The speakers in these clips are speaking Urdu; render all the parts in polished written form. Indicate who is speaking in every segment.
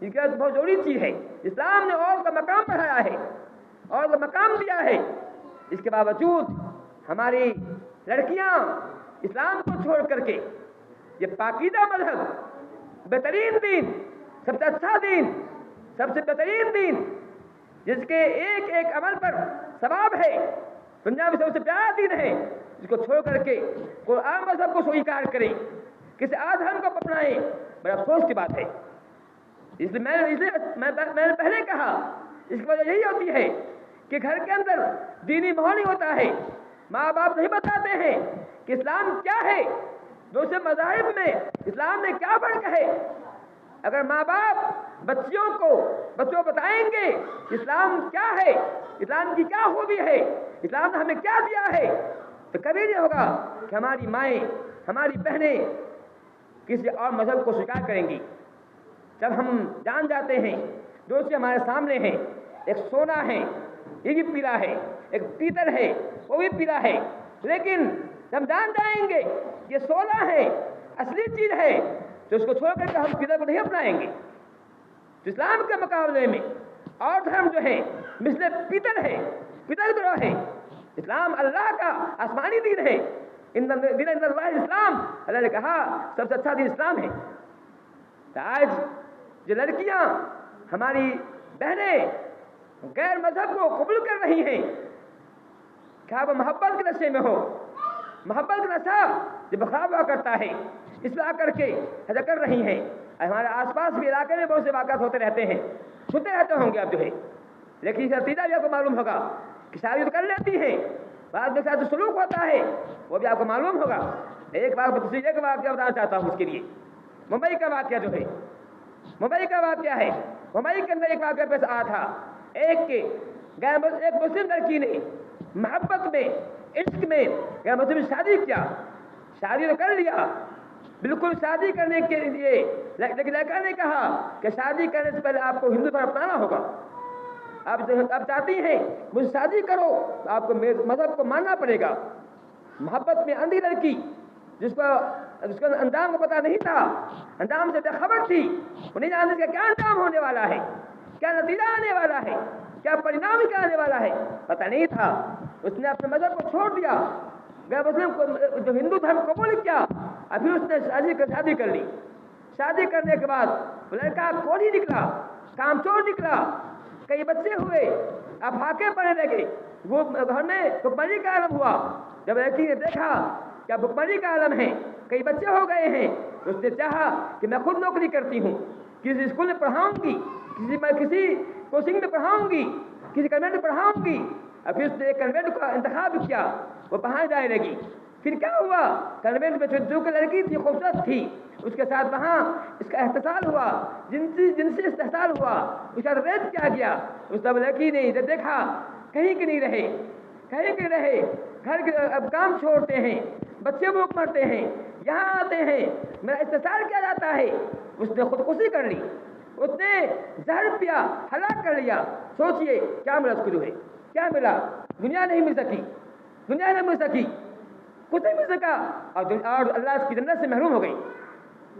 Speaker 1: ان کی عزت بہت ضروری چیز ہے. اسلام نے عورت کا مقام بڑھایا ہے، عورت کا مقام دیا ہے. اس کے باوجود ہماری لڑکیاں اسلام کو چھوڑ کر کے، یہ پاکیزہ مذہب، بہترین دین، سب سے اچھا دین، سب سے بہترین دین، جس کے ایک ایک عمل پر ثواب ہے، دنیا میں سب سے پیارا دین ہے، اس کو چھوڑ کر کے کوئی عام مذہب کو سویکار کرے، کسی آدھرم کو اپنائے، بڑا افسوس کی بات ہے. اس لیے میں نے پہلے کہا، اس کی وجہ یہی ہوتی ہے کہ گھر کے اندر دینی ماحول نہیں ہوتا ہے. ماں باپ نہیں بتاتے ہیں کہ اسلام کیا ہے، دوسرے مذاہب میں اسلام نے کیا فرق ہے. اگر ماں باپ بچوں کو بتائیں گے اسلام کیا ہے، اسلام کی کیا خوبی ہے، اسلام نے ہمیں کیا دیا ہے، تو کبھی نہیں ہوگا کہ ہماری مائیں، ہماری بہنیں کسی اور مذہب کو سویکار کریں گی. جب ہم جان جاتے ہیں دوسرے ہمارے سامنے ہیں، ایک سونا ہے یہ بھی پیلا ہے، ایک پیتل ہے وہ بھی پیلا ہے، لیکن ہم جان جائیں گے یہ سونا ہے، اصلی چیز ہے، تو اس کو چھوڑ کر کے ہم پیتل کو نہیں اپنائیں گے. تو اسلام کے مقابلے میں اور دھرم جو ہے مثل پیتل ہے، پیتل گروہ ہے. اسلام اللہ کا آسمانی دین ہے. ان دین اللہ اسلام، اللہ نے کہا سب سے اچھا دین اسلام ہے. تو آج جو لڑکیاں ہماری بہنیں غیر مذہب کو قبول کر رہی ہیں، کیا وہ محبت کے نشے میں ہو؟ محبت کا نشہ جو بخار ہوا کرتا ہے، اس میں آ کر کے حضا کر رہی ہیں. ہمارے آس پاس بھی علاقے میں بہت سے واقعات ہوتے رہتے ہیں، سنتے رہتے ہوں گے آپ جو ہے. لیکن اس نتیجہ بھی آپ کو معلوم ہوگا کہ شادی تو کر لیتی ہیں، بعد میں ساتھ جو سلوک ہوتا ہے وہ بھی آپ کو معلوم ہوگا. ایک واقعہ بتانا چاہتا ہوں اس کے لیے. ممبئی کا واقعہ جو ہے، ممبئی کا واقعہ ہے. ممبئی کے اندر ایک واقعہ پیش آیا تھا. ایک مسلم لڑکی نے محبت میں، عشق میں غیر مسلم شادی کیا. شادی تو کر لیا، بالکل شادی کرنے کے لیے لیکن لڑکا نے کہا کہ شادی کرنے سے پہلے آپ کو ہندو دھرم اپنانا ہوگا. آپ چاہتی ہیں مجھ سے شادی کرو تو آپ کو مذہب کو ماننا پڑے گا. محبت میں اندھی لڑکی جس کو انجام کو پتا نہیں تھا، انجام سے بے خبر تھی، وہ نہیں جانتی کہ کیا انجام ہونے والا ہے، کیا نتیجہ آنے والا ہے، کیا پرینام کیا آنے والا ہے، پتہ نہیں تھا. اس نے اپنے مذہب کو چھوڑ دیا، غیر مسلم کو جو ہندو دھرم قبول کیا، ابھی اس نے شادی کر لی. شادی کرنے کے بعد وہ لڑکا کوڑی نکلا، کام چور نکلا، کئی بچے ہوئے، اب پھاکے پڑنے لگے. وہ گھر میں بھکمری کا عالم ہوا. جب لڑکی نے دیکھا کیا بھکمری کا عالم ہے، کئی بچے ہو گئے ہیں، اس نے چاہا کہ میں خود نوکری کرتی ہوں، کسی اسکول میں پڑھاؤں گی، کسی کوچنگ میں پڑھاؤں گی، کسی کنوینٹ میں پڑھاؤں گی. اب پھر اس نے ایک کنوینٹ کا انتخاب کیا، وہ پڑھانے جانے لگی. پھر کیا ہوا، کنوینٹ میں جو لڑکی تھی خوبصورت تھی، اس کے ساتھ وہاں اس کا احتسال ہوا، جنسی استحصال ہوا، اس کا ریپ کیا گیا. اس لڑکی نے جب دیکھا کہیں کہ نہیں رہے، گھر کے اب کام چھوڑتے ہیں، بچے بھوک مرتے ہیں، یہاں آتے ہیں، میرا استحصال کیا جاتا ہے. اس نے خودکشی کر لی، اس نے زہر پیا، ہلاک کر لیا. سوچئے کیا ملا اس کو، جو ہے کیا ملا؟ دنیا نہیں مل سکی، کچھ نہیں مل سکا، اور اللہ کی جنت سے محروم ہو گئی.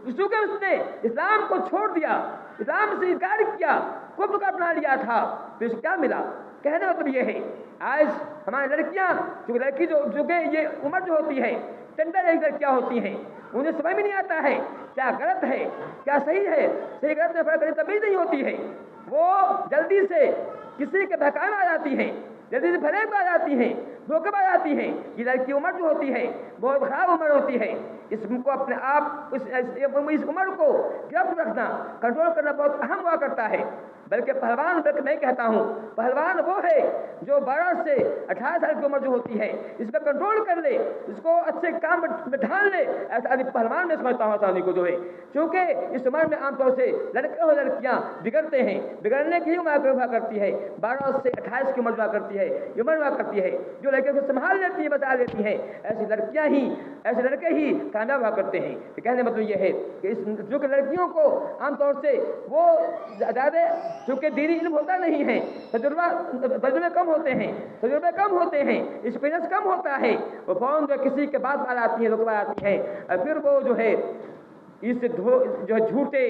Speaker 1: اس نے اسلام کو چھوڑ دیا، اسلام سے انکار کیا، کفر کو اپنا لیا تھا، تو اس کو کیا ملا؟ کہنے کا مطلب یہ ہے آج ہماری لڑکیاں جو کہ یہ عمر جو ہوتی ہے، ٹینڈر ایج لڑکیاں ہوتی ہیں، انہیں سمجھ میں نہیں آتا ہے کیا غلط ہے کیا صحیح ہے. صحیح غلط میں فرق کرنے تمیز نہیں ہوتی ہے. وہ جلدی سے کسی کے بہکاوے میں آ جاتی ہیں، جلدی سے بھلے میں آ جاتی ہیں، دھوکے میں آ جاتی ہیں. یہ لڑکی عمر جو ہوتی ہے بہت خراب عمر ہوتی ہے. اس کو اپنے آپ اس عمر کو گرفت رکھنا، کنٹرول کرنا بہت اہم ہوا کرتا ہے. بلکہ پہلوان میں کہتا ہوں پہلوان وہ ہے جو 12 سے 18 سال کی عمر جو ہوتی ہے اس پہ کنٹرول کر لے، اس کو اچھے کام میں ڈھال لے. ایسا آدمی پہلوان میں سمجھتا ہوں آدمی کو جو ہے، کیونکہ اس عمر میں عام طور سے لڑکے اور لڑکیاں بگڑتے ہیں، بگڑنے کی عمر ہوا کرتی ہے 12 سے 28 کی عمر ہوا کرتی ہے. یہ عمر ہوا کرتی ہے جو لڑکیوں کو سنبھال لیتی ہیں، بچا لیتی ہیں. ایسے لڑکے ہی کامیاب ہوا کرتے ہیں. کہنے مطلب یہ ہے کہ جو کہ لڑکیوں کو عام طور سے وہ زیادہ چونکہ دینی علم ہوتا نہیں ہے، تجربے کم ہوتے ہیں، ایکسپیرینس کم ہوتا ہے، وہ فوراً جو کسی کے بعد آتی ہیں، اور پھر وہ جو ہے اس جو جھوٹے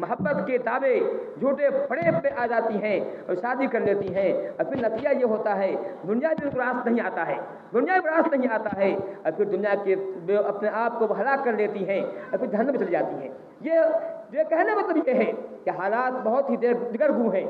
Speaker 1: محبت کے دعوے جھوٹے فریب پہ آ جاتی ہیں اور شادی کر لیتی ہیں، اور پھر نتیجہ یہ ہوتا ہے دنیا بھی ان کو راست نہیں آتا ہے، دنیا بھی راست نہیں آتا ہے، اور پھر دنیا کے اپنے آپ کو ہلاک کر لیتی ہیں اور پھر جہنم میں چلی جاتی ہیں۔ یہ کہنے کا مطلب یہ ہے کہ حالات بہت ہی دیگر گو ہیں۔